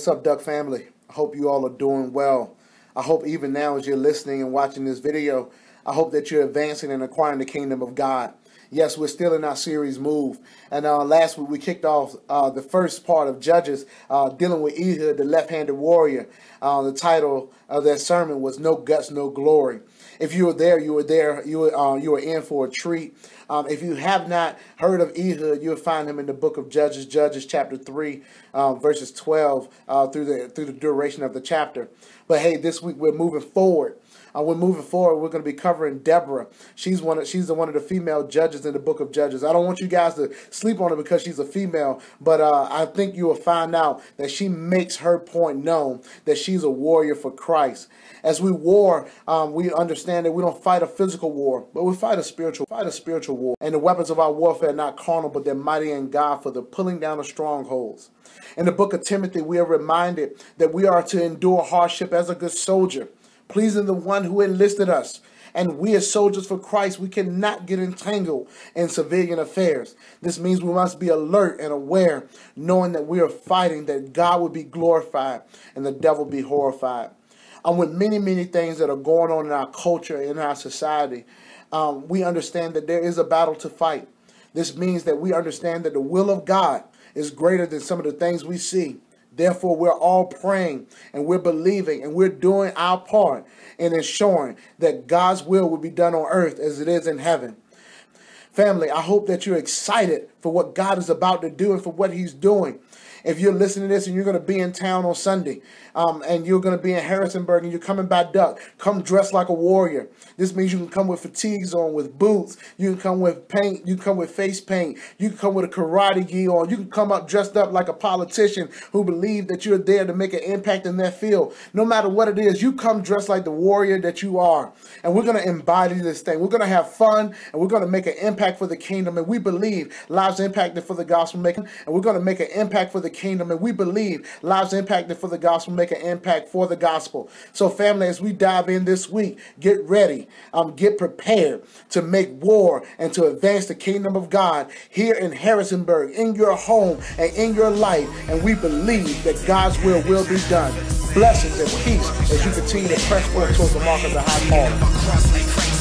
What's up, Duck family? I hope you all are doing well. I hope even now as you're listening and watching this video, I hope that you're advancing and acquiring the kingdom of God. Yes, we're still in our series Move. And last week we kicked off the first part of Judges dealing with Ehud, the left-handed warrior. The title of that sermon was No Guts, No Glory. If you were there, you were there. You were in for a treat. If you have not heard of Ehud, you'll find him in the book of Judges, Judges chapter 3, verses 12 through the duration of the chapter. But hey, this week we're moving forward. We're going to be covering Deborah. She's one of the female judges in the book of Judges. I don't want you guys to sleep on her because she's a female, but I think you will find out that she makes her point known that she's a warrior for Christ. As we war, we understand that we don't fight a physical war, but we fight a spiritual war. And the weapons of our warfare are not carnal, but they're mighty in God for the pulling down of strongholds. In the book of Timothy, we are reminded that we are to endure hardship as a good soldier, pleasing the one who enlisted us. And we as soldiers for Christ, we cannot get entangled in civilian affairs. This means we must be alert and aware, knowing that we are fighting, that God will be glorified and the devil be horrified. And with many things that are going on in our culture, in our society, we understand that there is a battle to fight. This means that we understand that the will of God is greater than some of the things we see. Therefore, we're all praying and we're believing and we're doing our part in ensuring that God's will be done on earth as it is in heaven. Family, I hope that you're excited for what God is about to do and for what he's doing. If you're listening to this and you're going to be in town on Sunday and you're going to be in Harrisonburg and you're coming by Duck, come dressed like a warrior. This means you can come with fatigues on, with boots. You can come with paint. You can come with face paint. You can come with a karate gi on. You can come up dressed up like a politician who believes that you're there to make an impact in their field. No matter what it is, you come dressed like the warrior that you are. And we're going to embody this thing. We're going to have fun and we're going to make an impact for the kingdom. And we believe lives impacted for the gospel making. And we're going to make an impact for the kingdom, and we believe lives impacted for the gospel make an impact for the gospel. So family, as we dive in this week, get ready, get prepared to make war and to advance the kingdom of God here in Harrisonburg, in your home and in your life. And we believe that God's will be done. Blessings and peace as you continue to press forward towards the mark of the high calling.